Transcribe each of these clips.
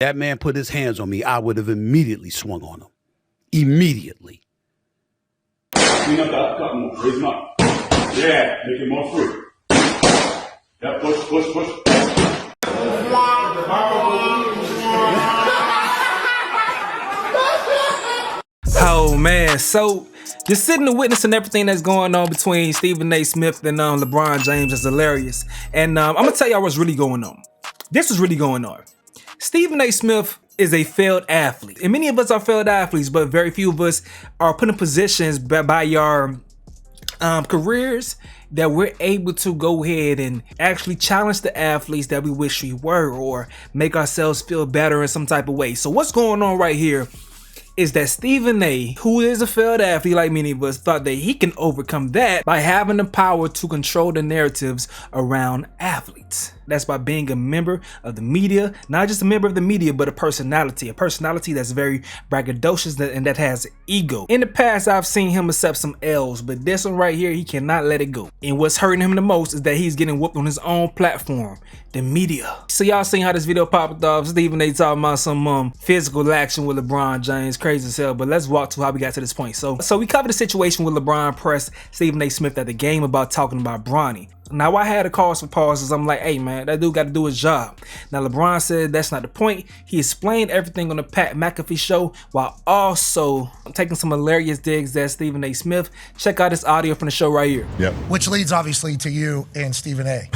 That man put his hands on me, I would have immediately swung on him. Immediately. Clean up the uppercut more. Raise him up. Yeah, make it more free. Yeah, push. Oh man, so just sitting and witnessing everything that's going on between Stephen A. Smith and LeBron James is hilarious. And I'm gonna tell y'all what's really going on. This is really going on. Stephen A. Smith is a failed athlete. And many of us are failed athletes, but very few of us are put in positions by our careers that we're able to go ahead and actually challenge the athletes that we wish we were, or make ourselves feel better in some type of way. So what's going on right here is that Stephen A., who is a failed athlete like many of us, thought that he can overcome that by having the power to control the narratives around athletes. That's by being a member of the media, not just a member of the media, but a personality that's very braggadocious and that has ego. In the past, I've seen him accept some L's, but this one right here, he cannot let it go. And what's hurting him the most is that he's getting whooped on his own platform, the media. So y'all seen how this video popped off. Stephen A. talking about some physical action with LeBron James, crazy as hell, but let's walk to how we got to this point. So we covered the situation with LeBron pressed Stephen A. Smith at the game about talking about Bronny. Now I had to cause for pauses. I'm like, hey man, that dude got to do his job. Now LeBron said that's not the point. He explained everything on the Pat McAfee show while also taking some hilarious digs at Stephen A. Smith. Check out this audio from the show right here. Yep. Which leads obviously to you and Stephen A.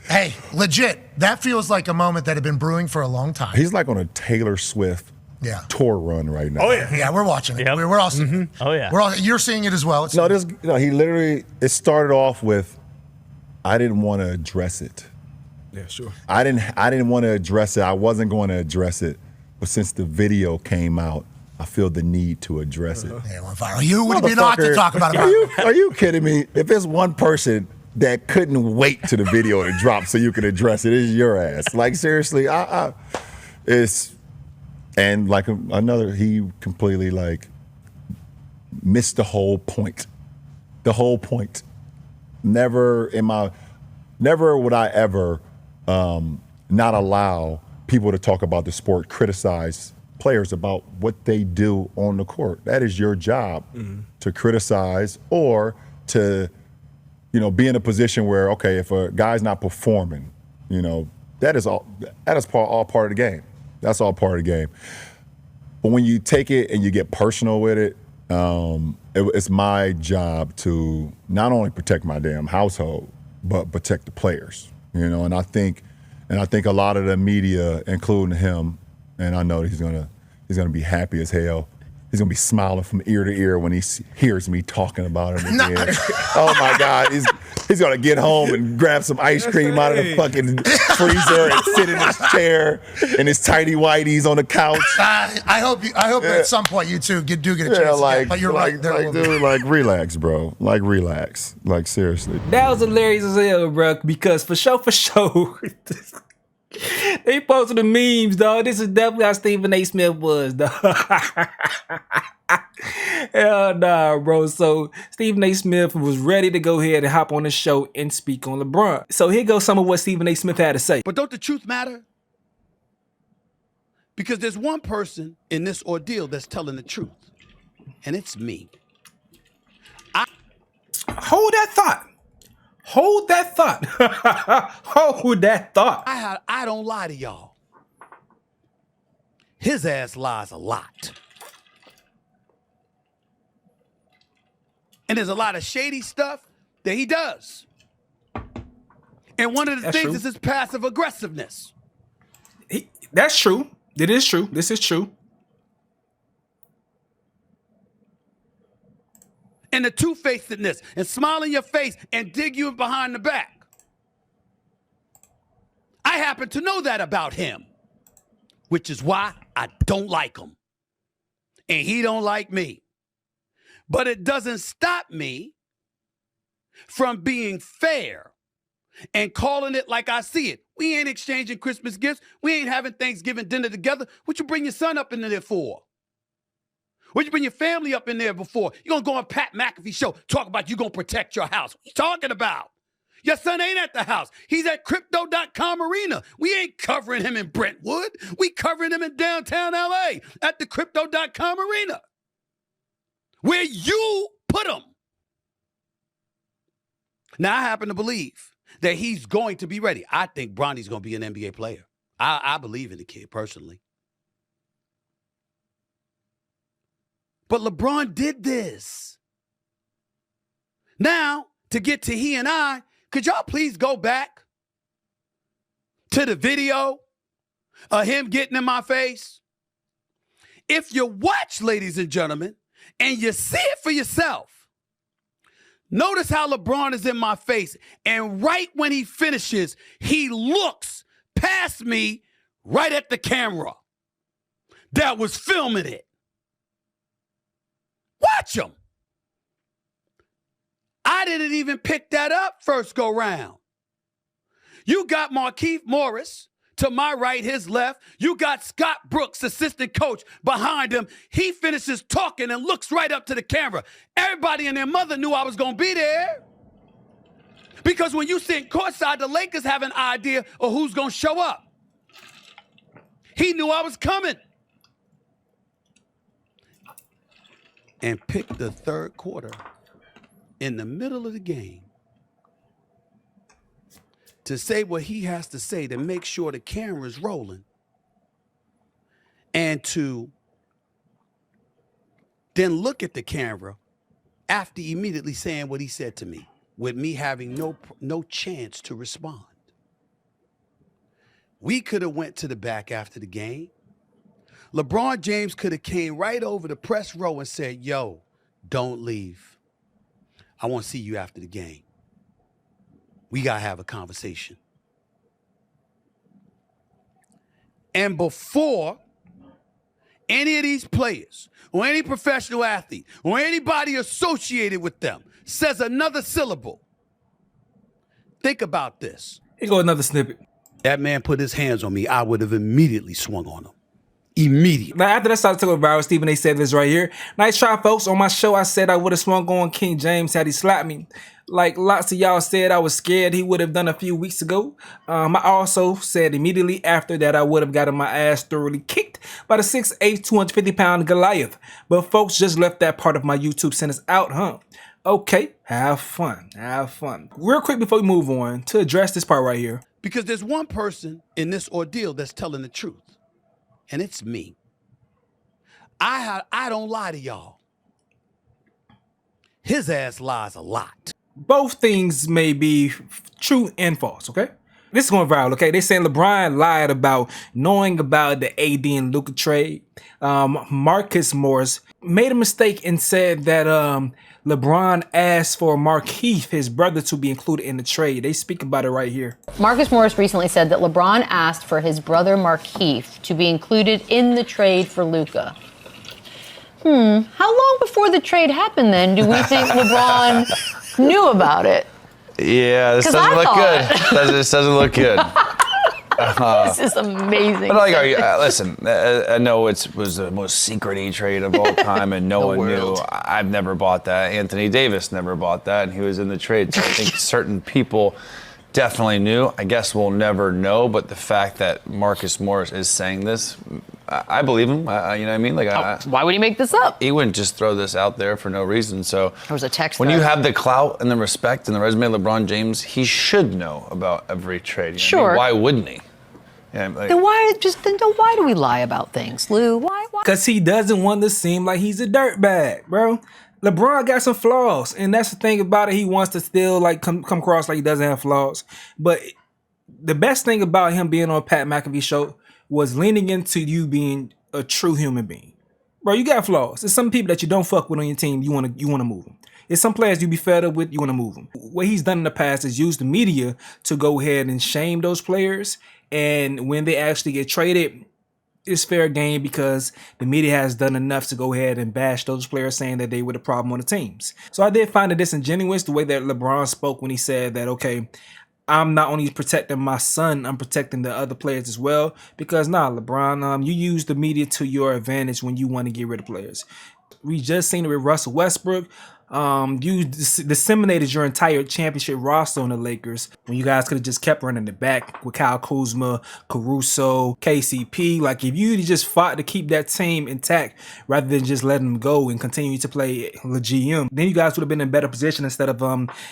Hey, legit, that feels like a moment that had been brewing for a long time. He's like on a Taylor Swift tour run right now. Oh yeah, yeah, we're watching it. Yep. We're all seeing it. Oh yeah, you're seeing it as well. It's he literally, it started off with, I didn't want to address it. Yeah, sure. I didn't want to address it. I wasn't going to address it, but since the video came out, I feel the need to address it. Yeah, we're viral. You would be not to talk about it. Are you kidding me? If there's one person that couldn't wait to the video to drop so you can address it, it's your ass. Like seriously, it's. And like another, he completely like missed the whole point. The whole point. Never would I ever not allow people to talk about the sport, criticize players about what they do on the court. That is your job, to criticize or to, be in a position where, okay, if a guy's not performing, that is all part of the game. That's all part of the game. But when you take it and you get personal with it, it's my job to not only protect my damn household, but protect the players. And I think a lot of the media, including him, and I know he's gonna be happy as hell. He's gonna be smiling from ear to ear when he hears me talking about him again. Oh my God, he's gonna get home and grab some ice cream out of the fucking freezer and sit in his chair and his tighty whities on the couch. I hope at some point you two do get a chance. But you're right. Dude, like relax, bro. Like relax. Like seriously. That was hilarious as hell, bro. Because for sure. They posted the memes, dog. This is definitely how Stephen A. Smith was, dog. Hell nah, bro. So Stephen A. Smith was ready to go ahead and hop on the show and speak on LeBron. So here goes some of what Stephen A. Smith had to say. But don't the truth matter? Because there's one person in this ordeal that's telling the truth, and it's me. Hold that thought. Hold that thought. Hold that thought. I don't lie to y'all. His ass lies a lot. And there's a lot of shady stuff that he does. And one of the things is his passive aggressiveness. That's true. It is true. This is true. And the two-facedness and smile in your face and dig you behind the back. I happen to know that about him, which is why I don't like him. And he don't like me. But it doesn't stop me from being fair and calling it like I see it. We ain't exchanging Christmas gifts. We ain't having Thanksgiving dinner together. What you bring your son up in there for? What you bring your family up in there before? You're going to go on Pat McAfee show, talk about you going to protect your house. What you talking about? Your son ain't at the house. He's at crypto.com arena. We ain't covering him in Brentwood. We covering him in downtown LA at the crypto.com arena, where you put him. Now, I happen to believe that he's going to be ready. I think Bronny's going to be an NBA player. I believe in the kid personally. But LeBron did this. Now, to get to he and I, could y'all please go back to the video of him getting in my face? If you watch, ladies and gentlemen, and you see it for yourself, notice how LeBron is in my face, and right when he finishes, he looks past me right at the camera that was filming it. Watch him. I didn't even pick that up first go round. You got Markieff Morris to my right, his left. You got Scott Brooks, assistant coach, behind him. He finishes talking and looks right up to the camera. Everybody and their mother knew I was going to be there. Because when you sit courtside, the Lakers have an idea of who's going to show up. He knew I was coming. And picked the third quarter in the middle of the game to say what he has to say to make sure the camera's rolling, and to then look at the camera after immediately saying what he said to me, with me having no chance to respond. We could have went to the back after the game. LeBron James could have came right over the press row and said, yo, don't leave. I want to see you after the game. We got to have a conversation. And before any of these players or any professional athlete or anybody associated with them says another syllable, think about this. Here go another snippet. That man put his hands on me, I would have immediately swung on him. Immediately. Now, after that started talking about Stephen A. said this right here. Nice try, folks. On my show, I said I would have swung on King James had he slapped me. Like lots of y'all said, I was scared he would have done a few weeks ago. I also said immediately after that I would have gotten my ass thoroughly kicked by the 6'8", 250-pound Goliath. But folks just left that part of my YouTube sentence out, huh? Okay, have fun. Have fun. Real quick before we move on, to address this part right here. Because there's one person in this ordeal that's telling the truth. And it's me. I don't lie to y'all. His ass lies a lot. Both things may be true and false, okay? This is going viral, okay? They saying LeBron lied about knowing about the AD and Luka trade. Marcus Morris made a mistake and said that LeBron asked for Markieff, his brother, to be included in the trade. They speak about it right here. Marcus Morris recently said that LeBron asked for his brother Markieff to be included in the trade for Luka. How long before the trade happened then do we think LeBron knew about it? Yeah, this doesn't look good. This doesn't look good. This is amazing. But like, listen, I know it was the most secret trade of all time, and no one knew. I've never bought that. Anthony Davis never bought that, and he was in the trade. So I think certain people definitely knew. I guess we'll never know. But the fact that Marcus Morris is saying this, I believe him. You know what I mean? Like, why would he make this up? He wouldn't just throw this out there for no reason. So there was a text. When you have the clout and the respect and the resume of LeBron James, he should know about every trade. You know sure. What I mean? Why wouldn't he? Yeah, like, then why do we lie about things, Lou? Why? Because he doesn't want to seem like he's a dirtbag, bro. LeBron got some flaws, and that's the thing about it. He wants to still like come across like he doesn't have flaws. But the best thing about him being on Pat McAfee show was leaning into you being a true human being. Bro, you got flaws. There's some people that you don't fuck with on your team. You want to move them. There's some players you be fed up with. You want to move them. What he's done in the past is use the media to go ahead and shame those players. And when they actually get traded, it's fair game because the media has done enough to go ahead and bash those players, saying that they were the problem on the teams. So I did find it disingenuous the way that LeBron spoke when he said that, okay, I'm not only protecting my son, I'm protecting the other players as well. Because LeBron, you use the media to your advantage when you want to get rid of players. We just seen it with Russell Westbrook. You disseminated your entire championship roster on the Lakers when you guys could have just kept running the back with Kyle Kuzma, Caruso, KCP. Like, if you just fought to keep that team intact rather than just letting them go and continue to play the GM, then you guys would have been in a better position instead of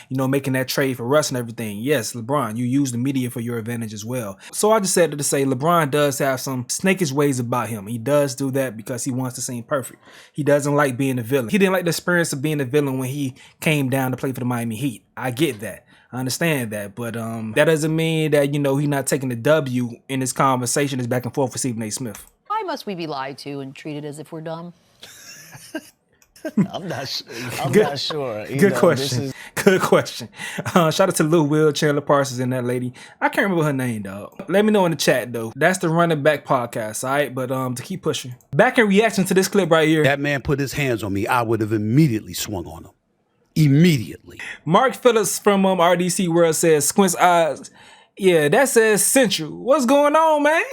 making that trade for Russ and everything. Yes, LeBron, you use the media for your advantage as well. So I just said that to say LeBron does have some snakish ways about him. He does do that because he wants to seem perfect. He doesn't like being a villain. He didn't like the experience of being a villain when he came down to play for the Miami Heat. I get that. I understand that. But that doesn't mean that, he's not taking the W in this conversation, this back and forth with Stephen A. Smith. Why must we be lied to and treated as if we're dumb? I'm not sure. Good question. Good question. Shout out to Lil Will, Chandler Parsons, and that lady. I can't remember her name, dog. Let me know in the chat, though. That's the Running Back podcast, all right? But to keep pushing. Back in reaction to this clip right here. That man put his hands on me, I would have immediately swung on him. Immediately. Mark Phillips from RDC World says, Squint's eyes. Yeah, that says Central. What's going on, man?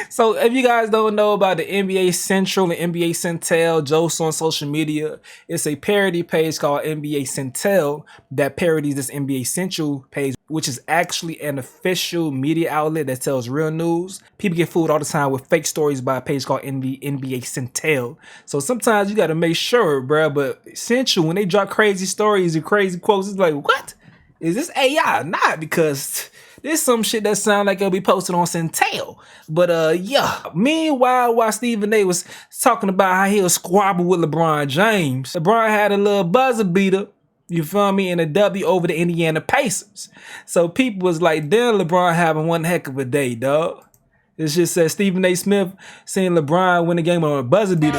So if you guys don't know about the NBA Central and NBA Centel jokes on social media, it's a parody page called NBA Centel that parodies this NBA Central page, which is actually an official media outlet that tells real news. People get fooled all the time with fake stories by a page called NBA Centel. So sometimes you got to make sure, bro. But Central, when they drop crazy stories and crazy quotes, it's like, what? Is this AI? Not, because there's some shit that sound like it'll be posted on Centel. But yeah. Meanwhile, while Stephen A was talking about how he'll squabble with LeBron James, LeBron had a little buzzer beater, you feel me, in a W over the Indiana Pacers. So people was like, damn, LeBron having one heck of a day, dog. This just says Stephen A. Smith seeing LeBron win the game on a buzzer beater.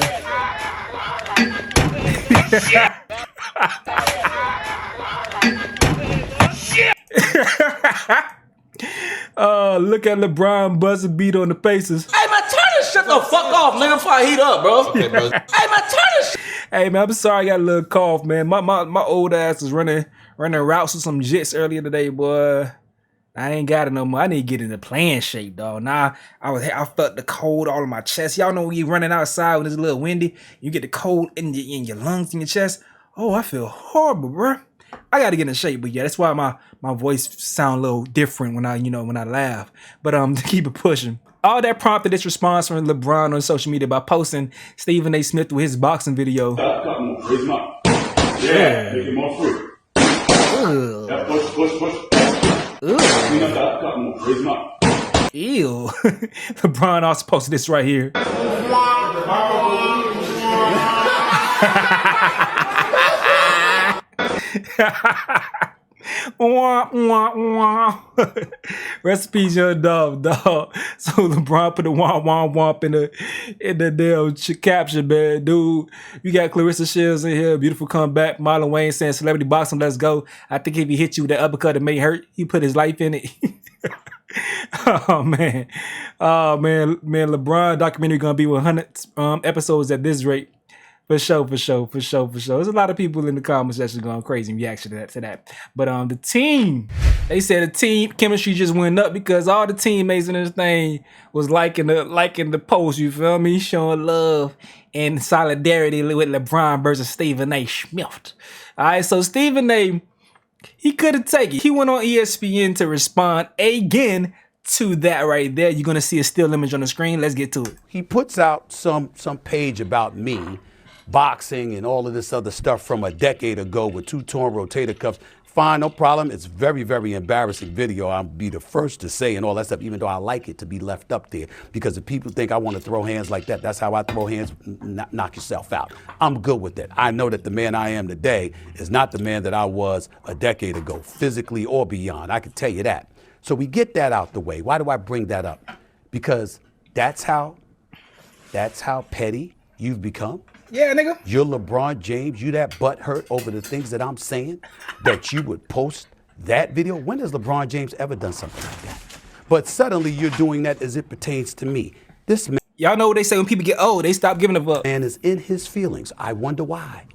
Look at LeBron buzzer beat on the Pacers. Hey, man, turn this shit the fuck off, nigga, before I heat up, bro. Hey, man, turn this shit. Hey, man, I'm sorry I got a little cough, man. My old ass was running routes with some jits earlier today, boy. I ain't got it no more. I need to get into playing shape, dog. Now I felt the cold all in my chest. Y'all know when you running outside when it's a little windy, you get the cold in your lungs, in your chest. Oh, I feel horrible, bro. I gotta get in shape, but yeah, that's why my voice sound a little different when I laugh. But to keep it pushing. All that prompted this response from LeBron on social media by posting Stephen A. Smith with his boxing video. Raise him up. Yeah, make it more free. Yeah, push. Clean up that cut move. Raise him up. Ew. LeBron also posted this right here. Wah, wah, wah. Recipes your dog. So LeBron put the wah wah womp in the damn caption, man. Dude, you got Clarissa Shields in here. Beautiful comeback. Marlon Wayne saying celebrity boxing, let's go. I think if he hit you with that uppercut, it may hurt. He put his life in it. Oh man. LeBron documentary gonna be 100 episodes at this rate. For sure. There's a lot of people in the comment section going crazy in reaction to that. But the team, they said the team chemistry just went up because all the teammates in this thing was liking the post, you feel me? Showing love and solidarity with LeBron versus Stephen A. Smith. All right, so Stephen A., he couldn't take it. He went on ESPN to respond again to that right there. You're going to see a still image on the screen. Let's get to it. He puts out some page about me, boxing and all of this other stuff from a decade ago with 2 torn rotator cuffs. Fine, no problem. It's very, very embarrassing video. I'll be the first to say and all that stuff, even though I like it to be left up there. Because if people think I want to throw hands like that, that's how I throw hands, knock yourself out. I'm good with it. I know that the man I am today is not the man that I was a decade ago, physically or beyond. I can tell you that. So we get that out the way. Why do I bring that up? Because that's how petty you've become. Yeah, nigga. You're LeBron James. You that butthurt over the things that I'm saying, that you would post that video. When has LeBron James ever done something like that? But suddenly you're doing that as it pertains to me. This man. Y'all know what they say when people get old, they stop giving a fuck. Man is in his feelings. I wonder why.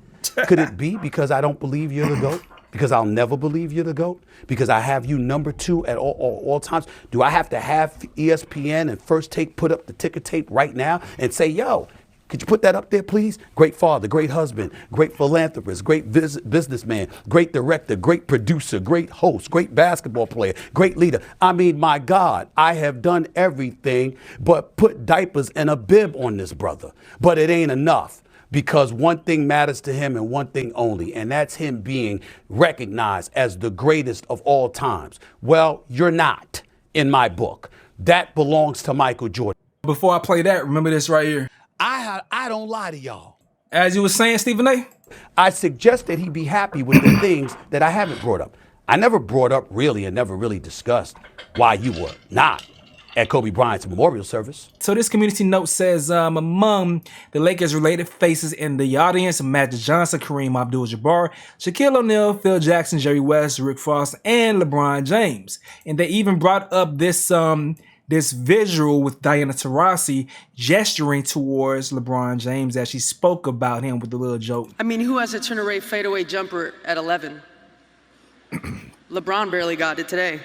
Could it be because I don't believe you're the GOAT? Because I'll never believe you're the GOAT? Because I have you number 2 at all times? Do I have to have ESPN and First Take put up the ticker tape right now and say, yo, Could you put that up there, please? Great father, great husband, great philanthropist, great businessman, great director, great producer, great host, great basketball player, great leader. I mean, my God, I have done everything but put diapers and a bib on this brother. But it ain't enough, because one thing matters to him and one thing only, and that's him being recognized as the greatest of all times. Well, you're not in my book. That belongs to Michael Jordan. Before I play that, remember this right here. I don't lie to y'all. As you were saying, Stephen A., I suggest that he be happy with the things that I haven't brought up. I never brought up really and never really discussed why you were not at Kobe Bryant's memorial service. So this community note says, among the Lakers-related faces in the audience, Magic Johnson, Kareem Abdul-Jabbar, Shaquille O'Neal, Phil Jackson, Jerry West, Rick Frost, and LeBron James. And they even brought up this visual with Diana Taurasi gesturing towards LeBron James as she spoke about him with a little joke. I mean, who has a turn-away fadeaway jumper at 11? LeBron barely got it today.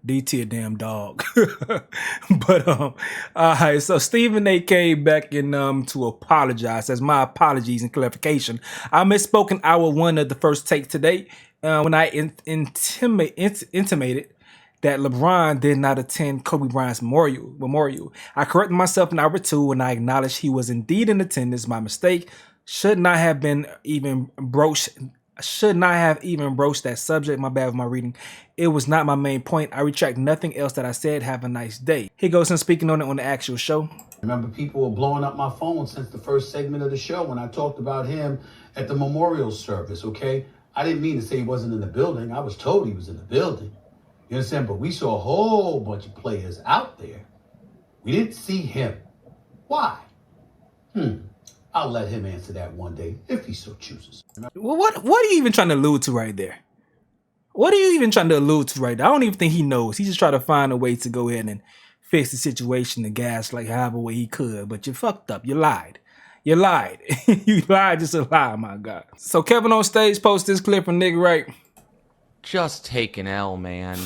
DT a damn dog. But all right, so Stephen A came back and to apologize. As my apologies and clarification. I misspoke in hour 1 of the first take today when I intimated that LeBron did not attend Kobe Bryant's memorial. I corrected myself in hour 2 and I acknowledged he was indeed in attendance. My mistake. Should not have even broached that subject. My bad with my reading. It was not my main point. I retract nothing else that I said. Have a nice day. Here goes him speaking on it on the actual show. Remember, people were blowing up my phone since the first segment of the show when I talked about him at the memorial service, okay? I didn't mean to say he wasn't in the building. I was told he was in the building. You understand? But we saw a whole bunch of players out there. We didn't see him. Why? I'll let him answer that one day if he so chooses. Well, what are you even trying to allude to right there? What are you even trying to allude to right there? I don't even think he knows. He's just trying to find a way to go ahead and fix the situation and gaslight however way he could. But you fucked up. You lied. You lied. You lied just a lie, my God. So Kevin on stage post this clip from nigga right. Just take an L, man.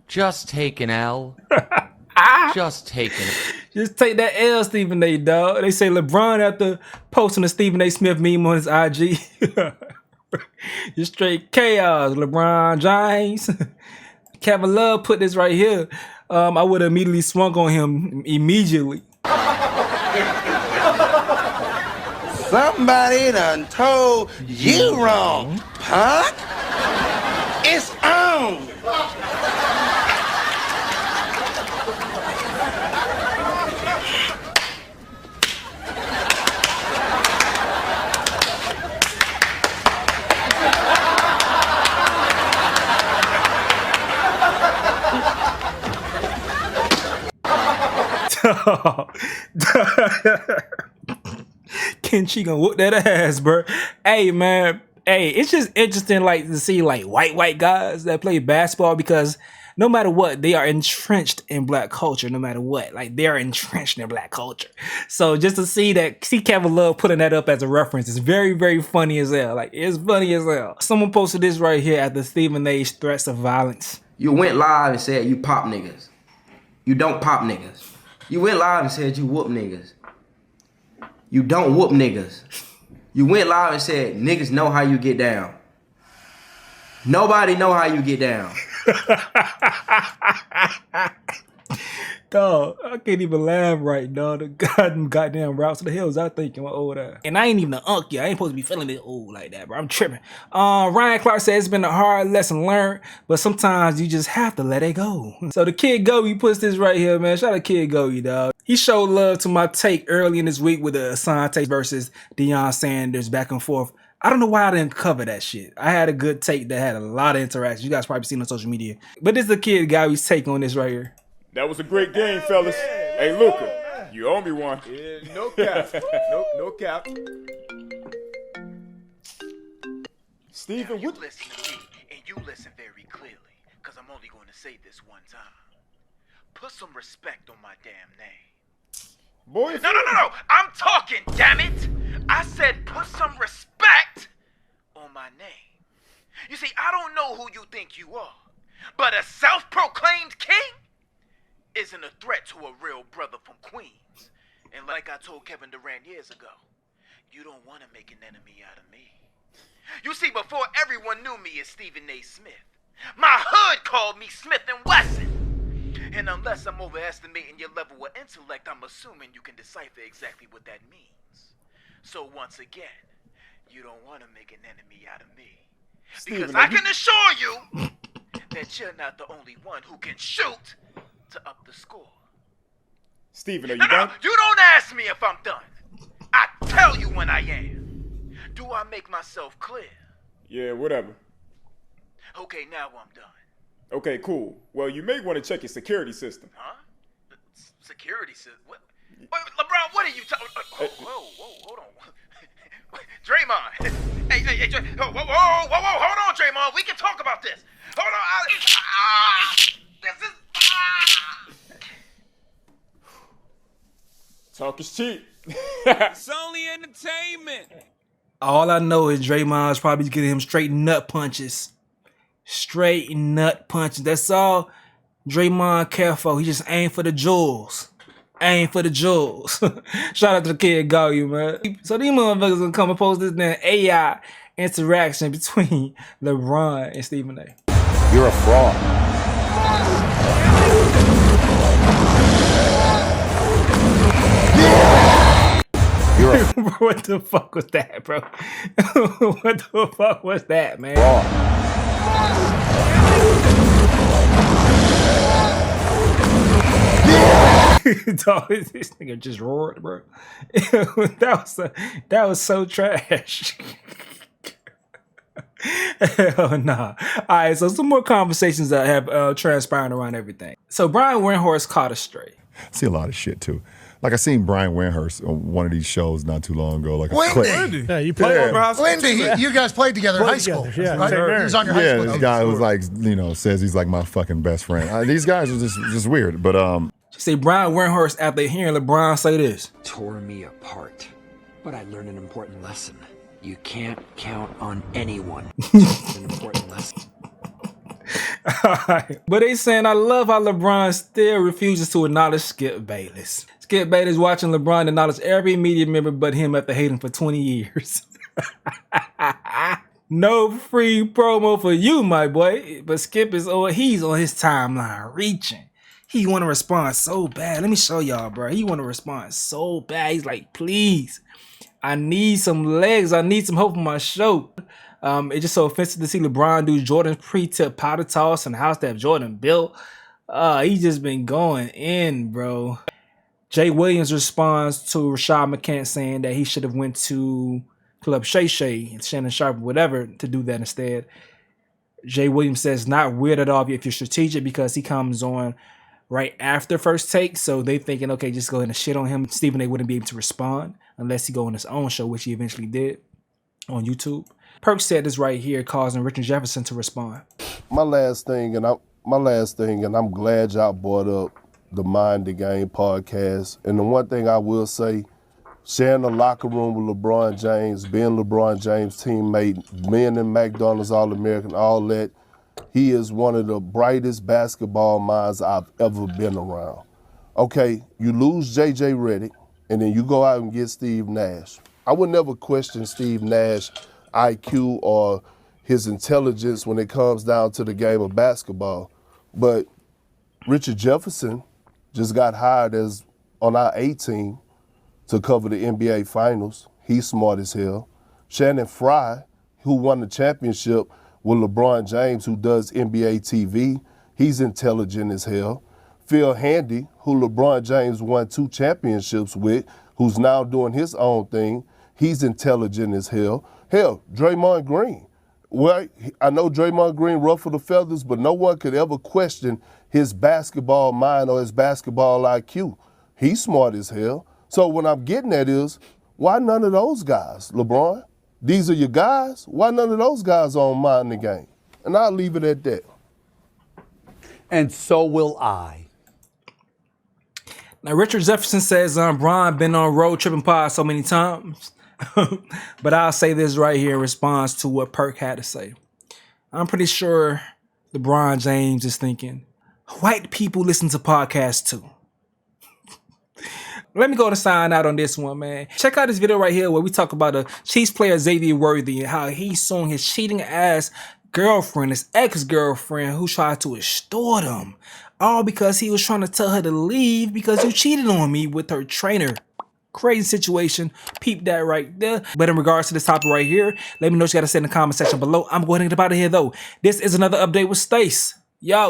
Just take an L. Just take an L. Just take that L, Stephen A, dog. They say LeBron after posting a Stephen A. Smith meme on his IG. Just straight chaos, LeBron James. Kevin Love put this right here. I would have immediately swung on him immediately. Somebody done told you wrong, punk. It's on. Kenchi gonna whoop that ass, bro. Hey, man. Hey, it's just interesting, like, to see, like, white guys that play basketball, because no matter what, they are entrenched in black culture, no matter what. Like, they are entrenched in black culture. So just to see Kevin Love putting that up as a reference is very, very funny as hell. Like, it's funny as hell. Someone posted this right here at the Stephen A's threats of violence. You went live and said you pop niggas. You don't pop niggas. You went live and said you whoop niggas. You don't whoop niggas. You went live and said niggas know how you get down. Nobody know how you get down. Dog, I can't even laugh right, dog. The goddamn routes to the hills I think in my old ass. And I ain't even an unk yet. I ain't supposed to be feeling this old like that, bro. I'm tripping. Ryan Clark said it's been a hard lesson learned, but sometimes you just have to let it go. So the Kid Goey puts this right here, man. Shout out to Kid Goey, dog. He showed love to my take early in this week with the Asante versus Deion Sanders back and forth. I don't know why I didn't cover that shit. I had a good take that had a lot of interaction. You guys probably seen it on social media. But this is the Kid Goey's take on this right here. That was a great game, fellas. Hey, Luka, you owe me one. Yeah, no cap. No cap. Stephen, you listen to me, and you listen very clearly, because I'm only going to say this one time. Put some respect on my damn name. Boy, No. I'm talking, damn it. I said put some respect on my name. You see, I don't know who you think you are. But a self-proclaimed king isn't a threat to a real brother from Queens. And like I told Kevin Durant years ago, you don't want to make an enemy out of me. You see, before everyone knew me as Stephen A. Smith, my hood called me Smith & Wesson. And unless I'm overestimating your level of intellect, I'm assuming you can decipher exactly what that means. So once again, you don't want to make an enemy out of me. Because I can assure you that you're not the only one who can shoot to up the score. Steven, are you done? No, you don't ask me if I'm done. I tell you when I am. Do I make myself clear? Yeah, whatever. Okay, now I'm done. Okay, cool. Well, you may want to check your security system. Huh? Security system? Wait, LeBron, what are you talking? Whoa, hold on. Draymond. Hey, whoa, hold on, Draymond. We can talk about this. Hold on. This is. Talk is cheap. It's only entertainment. All I know is Draymond's probably getting him straight nut punches. Straight nut punches. That's all Draymond care for. He just aim for the jewels. Aim for the jewels. Shout out to the kid Goyu, man. So these motherfuckers gonna come and post this damn AI interaction between LeBron and Stephen A. You're a fraud. Bro, what the fuck was that, bro? What the fuck was that, man? Dog, this nigga just roared, bro. that was so trash. Hell nah. Alright, so some more conversations that have transpired around everything. So Brian Windhorst caught a stray. I see a lot of shit too. Like I seen Brian Windhorst on one of these shows not too long ago. Like a Lindy. Yeah, you played over high school. Lindy, you guys played together in high school. Yeah, right? He was on your high school. This guy was like, says he's like my fucking best friend. These guys are just weird. But See, Brian Windhorst, after hearing LeBron say this, tore me apart. But I learned an important lesson. You can't count on anyone. An important lesson. But they saying, I love how LeBron still refuses to acknowledge Skip Bayless. Skip Bayless watching LeBron acknowledge every media member but him after hating for 20 years. No free promo for you, my boy. But Skip he's on his timeline reaching. He want to respond so bad. Let me show y'all, bro. He want to respond so bad. He's like, please, I need some legs. I need some hope for my show. It's just so offensive to see LeBron do Jordan's pre-tip powder toss in the house that Jordan built. He just been going in, bro. Jay Williams responds to Rashad McCants saying that he should have went to Club Shay Shay, Shannon Sharp, whatever, to do that instead. Jay Williams says not weird at all if you're strategic because he comes on right after First Take, so they thinking, okay, just go ahead and shit on him. Stephen A wouldn't be able to respond unless he go on his own show, which he eventually did on YouTube. Perk said this right here, causing Richard Jefferson to respond. My last thing, and I'm glad y'all brought up the Mind the Game podcast. And the one thing I will say, sharing the locker room with LeBron James, being LeBron James' teammate, being in McDonald's All-American, all that, he is one of the brightest basketball minds I've ever been around. Okay, you lose J.J. Redick, and then you go out and get Steve Nash. I would never question Steve Nash IQ or his intelligence when it comes down to the game of basketball. But Richard Jefferson just got hired as on our A team to cover the NBA Finals. He's smart as hell. Shannon Fry, who won the championship with LeBron James, who does NBA TV, he's intelligent as hell. Phil Handy, who LeBron James won 2 championships with, who's now doing his own thing, he's intelligent as hell. Hell, Draymond Green. Well, I know Draymond Green ruffled the feathers, but no one could ever question his basketball mind or his basketball IQ. He's smart as hell. So what I'm getting at is, why none of those guys, LeBron? These are your guys. Why none of those guys are on Mind the Game? And I'll leave it at that. And so will I. Now, Richard Jefferson says Brian been on road tripping pod so many times. But I'll say this right here in response to what Perk had to say. I'm pretty sure LeBron James is thinking, white people listen to podcasts too. Let me go to sign out on this one, man. Check out this video right here where we talk about the Chiefs player Xavier Worthy and how he's suing his cheating ass girlfriend, his ex-girlfriend, who tried to extort him. All because he was trying to tell her to leave because you cheated on me with her trainer. Crazy situation. Peep that right there. But in regards to this topic right here, let me know what you got to say in the comment section below. I'm going to get up out of here though. This is another update with Stace. Yo.